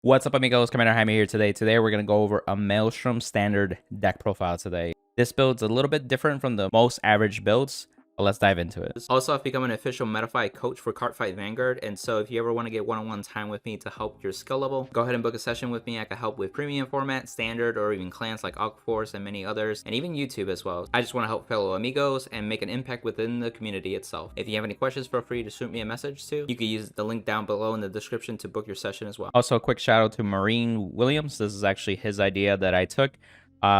What's up, amigos? Commander Jaime here today. Today we're going to go over a Maelstrom standard deck profile today. This build's a little bit different from the most average builds, but let's dive into it. Also, I've become an official Metafy coach for Cardfight Vanguard, and so if you ever want to get one-on-one time with me to help your skill level, go ahead and book a session with me. I can help with premium format, standard, or even clans like Force and many others, and even YouTube as well. I just want to help fellow amigos and make an impact within the community itself. If you have any questions, feel free to shoot me a message too. You can use the link down below in the description to book your session as well. Also, a quick shout out to MarineWilliams. This is actually his idea that I took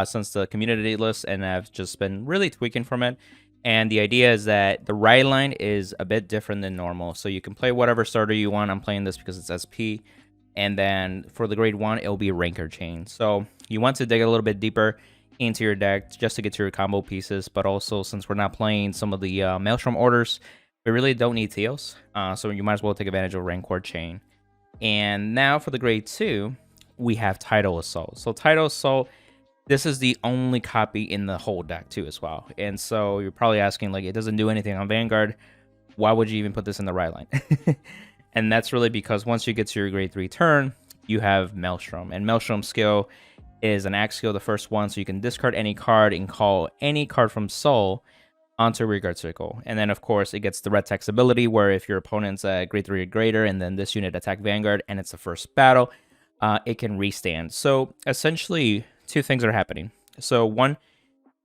since the community list, and I've just been really tweaking from it. And the idea is that the ride line is a bit different than normal. So you can play whatever starter you want. I'm playing this because it's SP. And then for the grade 1, it'll be Ranker Chain. So you want to dig a little bit deeper into your deck just to get to your combo pieces. But also, since we're not playing some of the Maelstrom orders, we really don't need Teals. So you might as well take advantage of Ranker Chain. And now for the grade 2, we have Tidal Assault. So Tidal Assault, this is the only copy in the whole deck too as well. And so you're probably asking, like, it doesn't do anything on Vanguard. Why would you even put this in the right line? And that's really because once you get to your grade 3 turn, you have Maelstrom. And Maelstrom skill is an axe skill, the first one. So you can discard any card and call any card from Soul onto rearguard circle. And then of course it gets the red text ability where if your opponent's at grade 3 or greater and then this unit attack Vanguard and it's the first battle, it can restand. So essentially two things are happening. So one,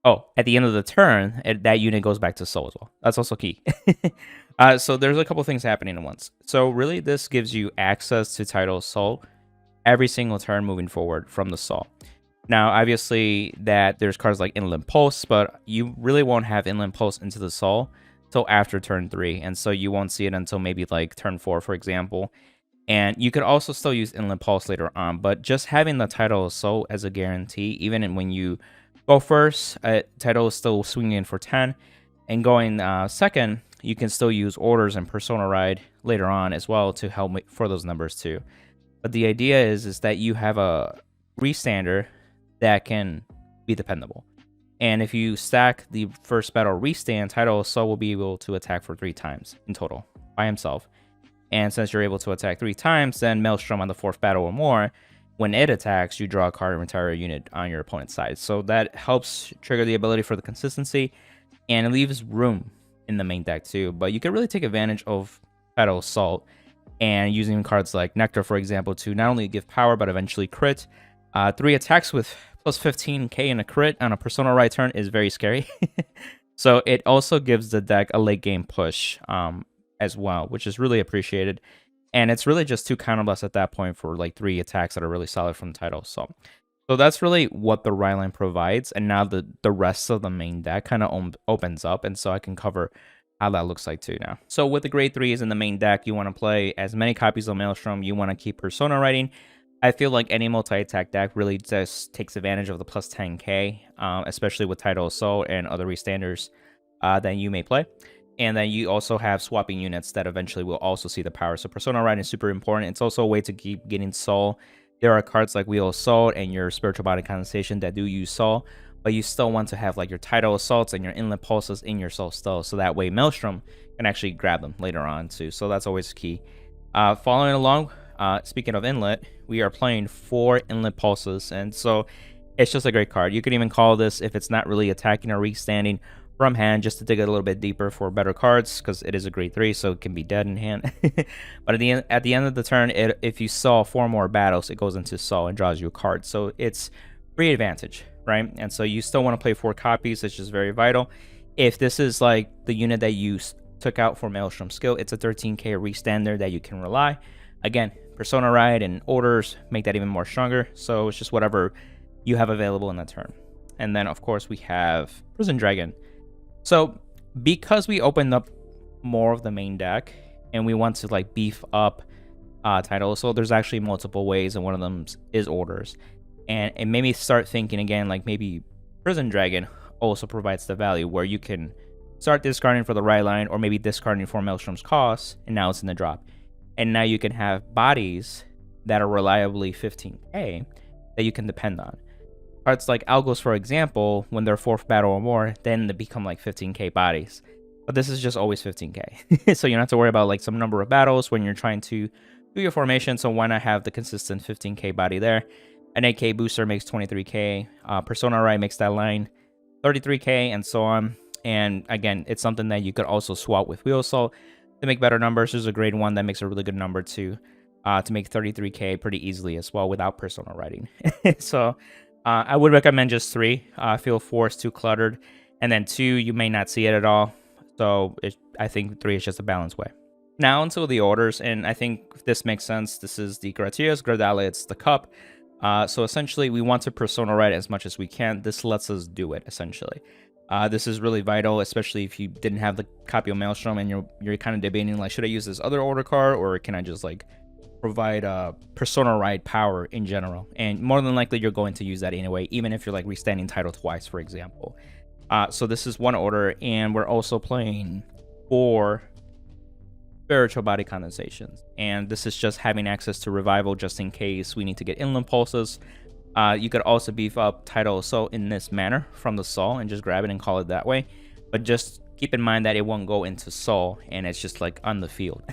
at the end of the turn, that unit goes back to Soul as well. That's also key. So there's a couple things happening at once. So really this gives you access to Tidal Soul every single turn moving forward from the Soul. Now, obviously, that there's cards like Inland Pulse, but you really won't have Inland Pulse into the Soul till after turn 3, and so you won't see it until maybe like turn 4, for example. And you could also still use Inland Pulse later on, but just having the Tidal Assault as a guarantee, even when you go first, Tidal is still swinging in for 10, and going second, you can still use Orders and Persona Ride later on as well to help for those numbers too. But the idea is that you have a restander that can be dependable. And if you stack the first battle restand, Tidal Assault will be able to attack for 3 times in total by himself. And since you're able to attack 3 times, then Maelstrom on the 4th battle or more, when it attacks, you draw a card and retire a unit on your opponent's side. So that helps trigger the ability for the consistency, and it leaves room in the main deck too. But you can really take advantage of Tidal Assault and using cards like Nectar, for example, to not only give power, but eventually crit. 3 attacks with plus 15k in a crit on a Persona Ride turn is very scary. So it also gives the deck a late game push as well, which is really appreciated. And it's really just 2 counterblasts at that point for like 3 attacks that are really solid from the Tidal. So that's really what the ride line provides. And now the rest of the main deck kind of opens up. And so I can cover how that looks like too now. So with the grade 3s in the main deck, you want to play as many copies of Maelstrom. You want to keep Persona Riding. I feel like any multi-attack deck really just takes advantage of the plus 10k, especially with Tidal Assault and other restanders that you may play. And then you also have swapping units that eventually will also see the power. So Persona Ride is super important. It's also a way to keep getting Soul. There are cards like Wheel of Soul and your Spiritual Body Condensation that do use Soul, but you still want to have like your Tidal Assaults and your Inland Pulses in your Soul still, so that way Maelstrom can actually grab them later on too. So that's always key. Following along, speaking of Inlet, we are playing 4 Inlet Pulses, and so it's just a great card. You could even call this, if it's not really attacking or restanding, from hand, just to dig a little bit deeper for better cards, because it is a grade 3, so it can be dead in hand. But at the end of the turn, if you saw 4 more battles, it goes into Soul and draws you a card. So it's free advantage, right? And so you still want to play 4 copies, which is very vital. If this is like the unit that you took out for Maelstrom skill, it's a 13k restander that you can rely. Again, Persona Ride and Orders make that even more stronger. So it's just whatever you have available in that turn. And then of course we have Prison Dragon. So because we opened up more of the main deck and we want to like beef up Tidal, so there's actually multiple ways, and one of them is Orders. And it made me start thinking again, like maybe Prison Dragon also provides the value where you can start discarding for the right line, or maybe discarding for Maelstrom's cost, and now it's in the drop. And now you can have bodies that are reliably 15k that you can depend on. Cards like Algos, for example, when they're 4th battle or more, then they become like 15k bodies. But this is just always 15k. So you don't have to worry about like some number of battles when you're trying to do your formation, so why not have the consistent 15k body there? An 8k booster makes 23k. Persona Ride makes that line 33k, and so on. And again, it's something that you could also swap with Wheel Assault to make better numbers. There's a grade 1 that makes a really good number too, to make 33k pretty easily as well without Persona Riding. So I would recommend just 3. I feel 4 is too cluttered, and then 2, you may not see it at all. So I think 3 is just a balanced way. Now into the orders, and I think this makes sense. This is the Gratias, Gradale, it's the cup. So essentially, we want to Persona Ride as much as we can. This lets us do it, essentially. This is really vital, especially if you didn't have the copy of Maelstrom and you're kind of debating, like, should I use this other order card, or can I just, like, provide Persona Ride power in general? And more than likely, you're going to use that anyway, even if you're, like, restanding title twice, for example. So this is one order, and we're also playing 4 spiritual body condensations, and this is just having access to revival just in case we need to get inland pulses. You could also beef up Tidal Assault in this manner from the Soul and just grab it and call it that way, but just keep in mind that it won't go into Soul and it's just like on the field.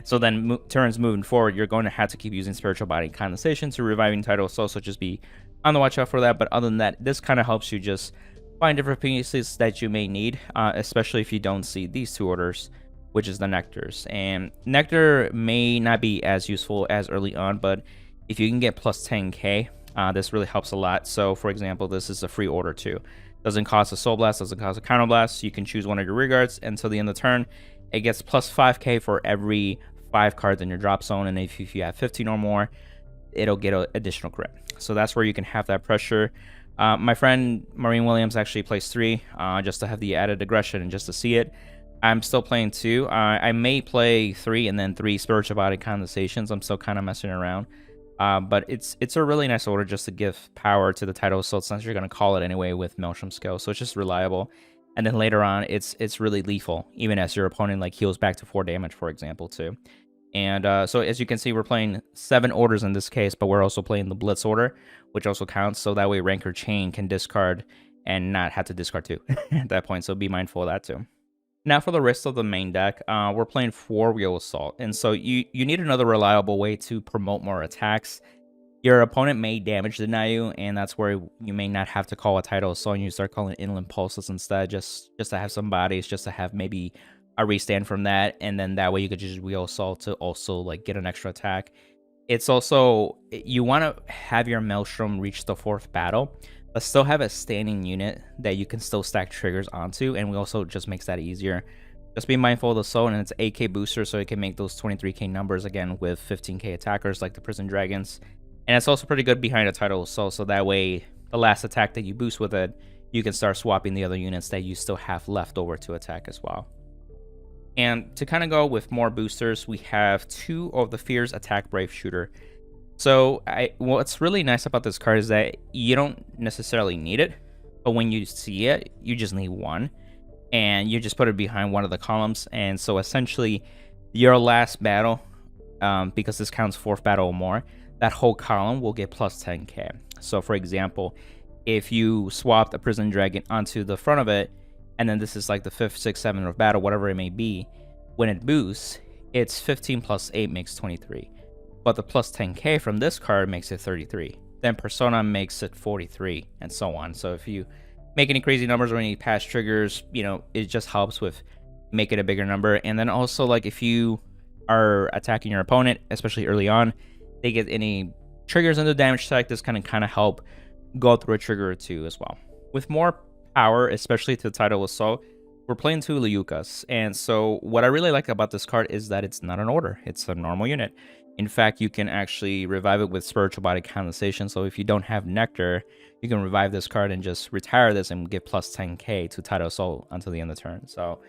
So then turns moving forward, you're going to have to keep using spiritual body condensation to reviving Tidal Assault, so just be on the watch out for that. But other than that, this kind of helps you just find different pieces that you may need, especially if you don't see these 2 orders, which is the Nectars. And Nectar may not be as useful as early on, but if you can get plus 10k, this really helps a lot. So for example, this is a free order too. Doesn't cost a Soul Blast, doesn't cost a Counter Blast. You can choose one of your rear guards until the end of the turn. It gets plus 5k for every 5 cards in your drop zone, and if you have 15 or more, it'll get an additional crit. So that's where you can have that pressure. My friend MarineWilliams actually plays 3, just to have the added aggression and just to see it. I'm still playing 2. I may play 3 and then 3 spiritual body condensations. I'm still kind of messing around. But it's a really nice order just to give power to the Tidal Assault, since you're going to call it anyway with Maelstrom skill. So it's just reliable. And then later on, it's really lethal, even as your opponent like heals back to 4 damage, for example, too. And so as you can see, we're playing 7 orders in this case, but we're also playing the Blitz order, which also counts. So that way Ranker Chain can discard and not have to discard 2 at that point. So be mindful of that too. Now for the rest of the main deck, we're playing 4 Wheel Assault, and so you need another reliable way to promote more attacks. Your opponent may damage deny you, and that's where you may not have to call a Tidal Assault and you start calling inland pulses instead, just to have some bodies, just to have maybe a restand from that, and then that way you could just Wheel Assault to also like get an extra attack. It's also, you want to have your Maelstrom reach the 4th battle, but still have a standing unit that you can still stack triggers onto, and we also just makes that easier. Just be mindful of the Soul, and it's 8k booster, so it can make those 23k numbers again with 15k attackers like the Prison Dragons. And it's also pretty good behind a Tidal Assault, so that way the last attack that you boost with it, you can start swapping the other units that you still have left over to attack as well. And to kind of go with more boosters, we have 2 of the Fear's Attack Brave Shooter. So what's really nice about this card is that you don't necessarily need it, but when you see it, you just need 1, and you just put it behind one of the columns. And so essentially your last battle, because this counts 4th battle or more, that whole column will get plus 10k. So for example, if you swapped a Prison Dragon onto the front of it, and then this is like the 5th, 6th, 7th battle, whatever it may be, when it boosts, it's 15 plus 8 makes 23. But the plus 10k from this card makes it 33. Then Persona makes it 43, and so on. So if you make any crazy numbers or any past triggers, you know, it just helps with make it a bigger number. And then also, like, if you are attacking your opponent, especially early on, they get any triggers in the damage tech, this can kind of help go through a trigger or 2 as well. With more power, especially to the Tidal Assault, we're playing 2 Liukas. And so what I really like about this card is that it's not an order, it's a normal unit. In fact, you can actually revive it with Spiritual Body Condensation. So if you don't have Nectar, you can revive this card and just retire this and get plus 10k to Tidal Assault until the end of the turn. So,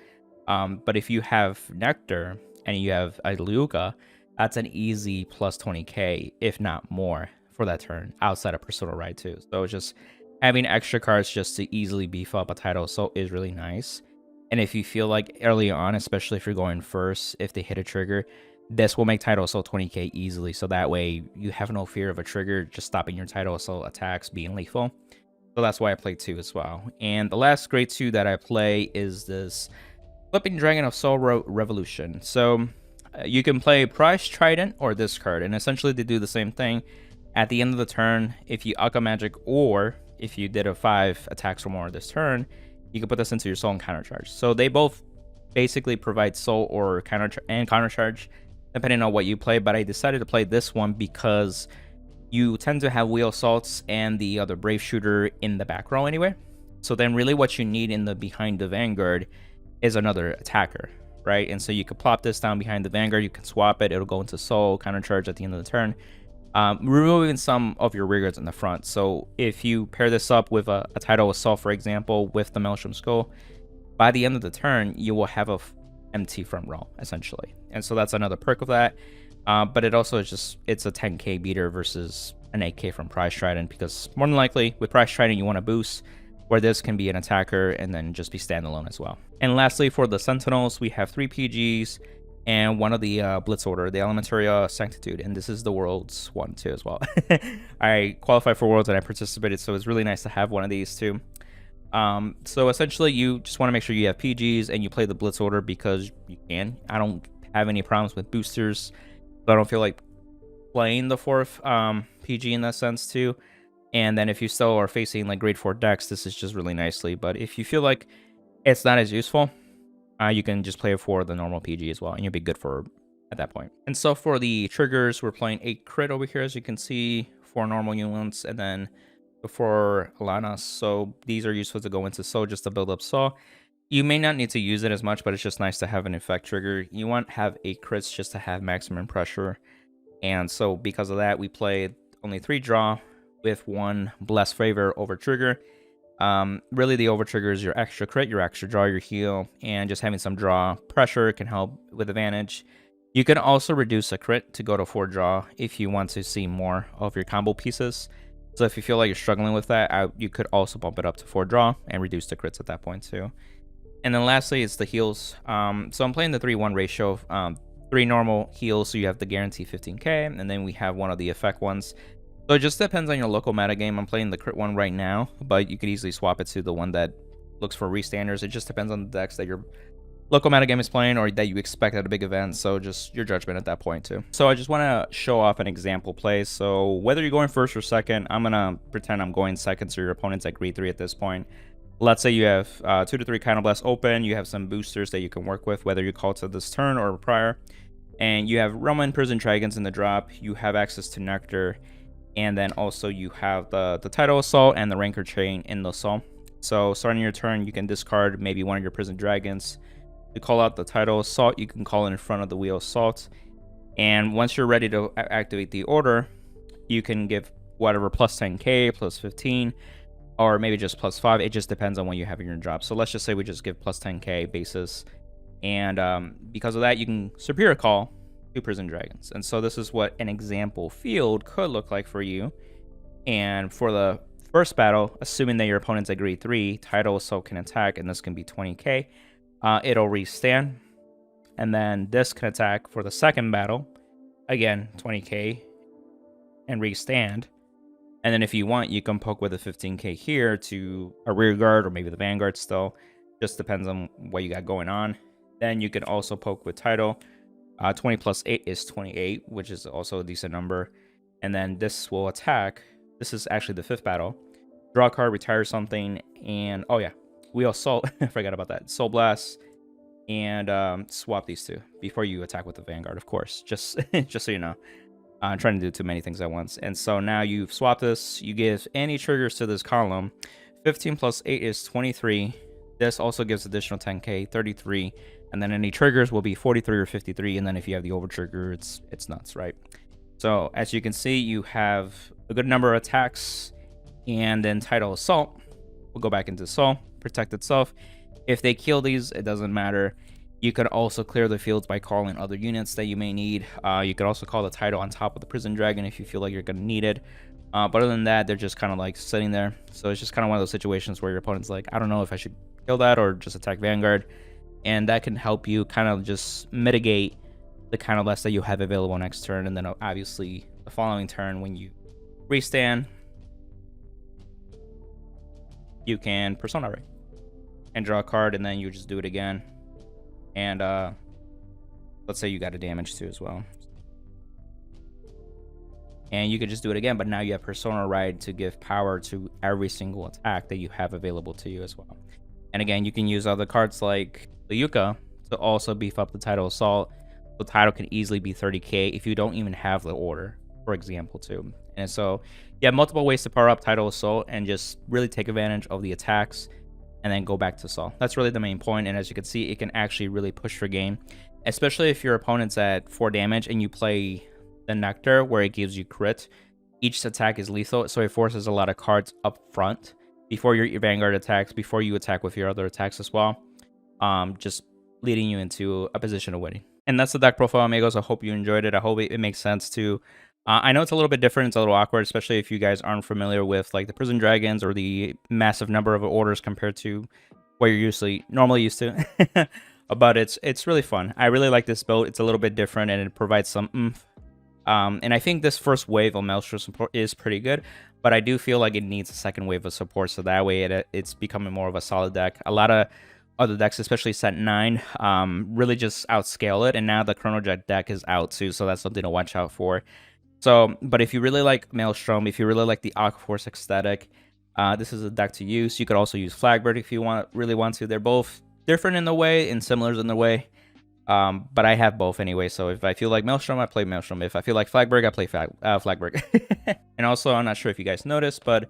but if you have Nectar and you have a Liuka, that's an easy plus 20k, if not more, for that turn, outside of Persona Ride too. So just having extra cards just to easily beef up a Tidal Assault is really nice. And if you feel like early on, especially if you're going first, if they hit a trigger, this will make Tidal Assault 20k easily, so that way you have no fear of a trigger just stopping your Tidal Assault attacks being lethal. So that's why I play 2 as well. And the last grade 2 that I play is this Flipping Dragon of Soul Revolution. So You can play Prize Trident or this card, and essentially they do the same thing. At the end of the turn, if you Akka Magic or if you did a 5 attacks or more this turn, you can put this into your soul and countercharge. So they both basically provide soul or countercharge, depending on what you play. But I decided to play this one because you tend to have Wheel Assaults and the other Brave Shooter in the back row anyway. So then really what you need in the behind the Vanguard is another attacker, right? And so you could plop this down behind the Vanguard, you can swap it, it'll go into soul, countercharge at the end of the turn, removing some of your rearguards in the front. So if you pair this up with a Tidal Assault, for example, with the Maelstrom Skull, by the end of the turn, you will have a empty front row, essentially. And so that's another perk of that. But it also is just, it's a 10k beater versus an 8k from Prize Trident, because more than likely, with Prize Trident, you want to boost, where this can be an attacker and then just be standalone as well. And lastly, for the Sentinels, we have 3 PGs and one of the Blitz Order, the Elementaria Sanctitude, and this is the Worlds one too as well. I qualified for Worlds and I participated, so it's really nice to have one of these too. So essentially, you just want to make sure you have PGs and you play the Blitz Order because you can. I don't have any problems with boosters, so I don't feel like playing the 4th PG in that sense too. And then if you still are facing like grade 4 decks, this is just really nicely. But if you feel like it's not as useful, you can just play it for the normal PG as well, and you'll be good for at that point. And so for the triggers, we're playing 8 crit over here, as you can see, 4 normal units, and then the 4 Alanas. So these are useful to go into Soul just to build up Soul. You may not need to use it as much, but it's just nice to have an effect trigger. You want to have 8 crits just to have maximum pressure. And so because of that, we played only 3 draw with 1 Blessed Favor over trigger. Really the over trigger is your extra crit, your extra draw, your heal, and just having some draw pressure can help with advantage. You can also reduce a crit to go to 4 draw if you want to see more of your combo pieces. So if you feel like you're struggling with that, you could also bump it up to 4 draw and reduce the crits at that point too. And then lastly, it's the heals. So I'm playing the 3-1 ratio. 3 normal heals, so you have the guarantee 15k, and then we have one of the effect ones. So it just depends on your local metagame. I'm playing the crit one right now, but you could easily swap it to the one that looks for restanders. It just depends on the decks that your local metagame is playing or that you expect at a big event. So just your judgment at that point too. So I just want to show off an example play. So whether you're going first or second, I'm going to pretend I'm going second, so your opponent's at grade 3 at this point. Let's say you have 2 to 3 Counterblast open. You have some boosters that you can work with, whether you call to this turn or prior. And you have Roman Prison Dragons in the drop. You have access to Nectar. And then also you have the Tidal Assault and the Rancor Chain in the Assault. So starting your turn, you can discard maybe one of your Prison Dragons. To call out the Tidal Assault, you can call it in front of the Wheel Assault. And once you're ready to activate the order, you can give whatever plus 10k, plus 15, or maybe just plus 5. It just depends on what you have in your drop. So let's just say we just give plus 10k basis. And because of that, you can Superior Call 2 Prison Dragons. And so this is what an example field could look like for you. And for the first battle, assuming that your opponent's at grade 3, Tidal Assault can attack, and this can be 20k. It'll restand. And then this can attack for the second battle. Again, 20k. And restand. And then if you want, you can poke with a 15k here to a rear guard or maybe the Vanguard still. Just depends on what you got going on. Then you can also poke with Tidal. 20 plus 8 is 28, which is also a decent number. And then this will attack. This is actually the 5th battle. Draw a card, retire something, and oh yeah, Wheel Assault. I forgot about that. Soul Blast, and swap these 2 before you attack with the Vanguard, of course. Just so you know. I'm trying to do too many things at once. And so now you've swapped this. You give any triggers to this column. 15 plus 8 is 23. This also gives additional 10k, 33. And then any triggers will be 43 or 53. And then if you have the over trigger, it's nuts, right? So as you can see, you have a good number of attacks. And then Tidal Assault will go back into Soul, protect itself. If they kill these, it doesn't matter. You can also clear the fields by calling other units that you may need. You could also call the Tidal on top of the Prison Dragon if you feel like you're going to need it. But other than that, they're just kind of like sitting there. So it's just kind of one of those situations where your opponent's like, I don't know if I should kill that or just attack Vanguard. And that can help you kind of just mitigate the kind of less that you have available next turn. And then obviously the following turn, when you restand, you can Persona Ray and draw a card, and then you just do it again. And let's say you got a damage too as well. And you could just do it again, but now you have Persona Ride to give power to every single attack that you have available to you as well. And again, you can use other cards like the Yuka to also beef up the Tidal Assault. The Tidal can easily be 30k if you don't even have the order, for example, too. And so you have multiple ways to power up Tidal Assault and just really take advantage of the attacks and then go back to Assault. That's really the main point. And as you can see, it can actually really push for game, especially if your opponent's at 4 damage and you play the Nectar where it gives you crit. Each attack is lethal, so it forces a lot of cards up front before your Vanguard attacks, before you attack with your other attacks as well, just leading you into a position of winning. And that's the deck profile, amigos. I hope you enjoyed it. I hope it makes sense too. I know it's a little bit different. It's a little awkward, especially if you guys aren't familiar with like the Prison Dragons or the massive number of orders compared to what you're normally used to. But it's really fun. I really like this build. It's a little bit different and it provides some oomph. And I think this first wave of Maelstrom support is pretty good, but I do feel like it needs a second wave of support, so that way it's becoming more of a solid deck. A lot of other decks, especially set 9, really just outscale it, and now the Chrono Jet deck is out too, so that's something to watch out for. So, but if you really like Maelstrom, if you really like the Aquaforce aesthetic, this is a deck to use. You could also use Flagbird if you really want to. They're both different in the way and similar in the way. But I have both anyway, so if I feel like Maelstrom, I play Maelstrom. If I feel like Flagbird, I play Flagbird. And also, I'm not sure if you guys noticed, but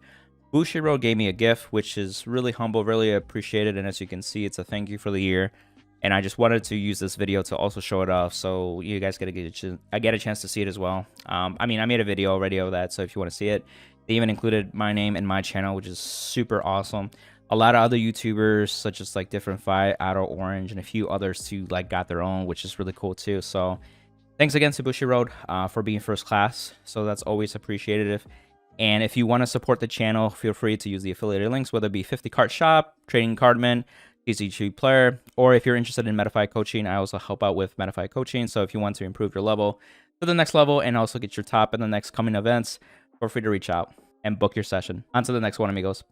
Bushiroad gave me a gift, which is really humble, really appreciated, and as you can see, it's a thank you for the year. And I just wanted to use this video to also show it off, so you guys get a chance to see it as well. I mean, I made a video already of that, so if you want to see it, they even included my name and my channel, which is super awesome. A lot of other YouTubers, such as like Different Fight, Outer Orange, and a few others too, like got their own, which is really cool too. So thanks again to Bushiroad for being first class. So that's always appreciated. And if you want to support the channel, feel free to use the affiliated links, whether it be 50 Card Shop, Trading Cardman, TCG Player, or if you're interested in Metafy Coaching, I also help out with Metafy Coaching. So if you want to improve your level to the next level and also get your top in the next coming events, feel free to reach out and book your session. On to the next one, amigos.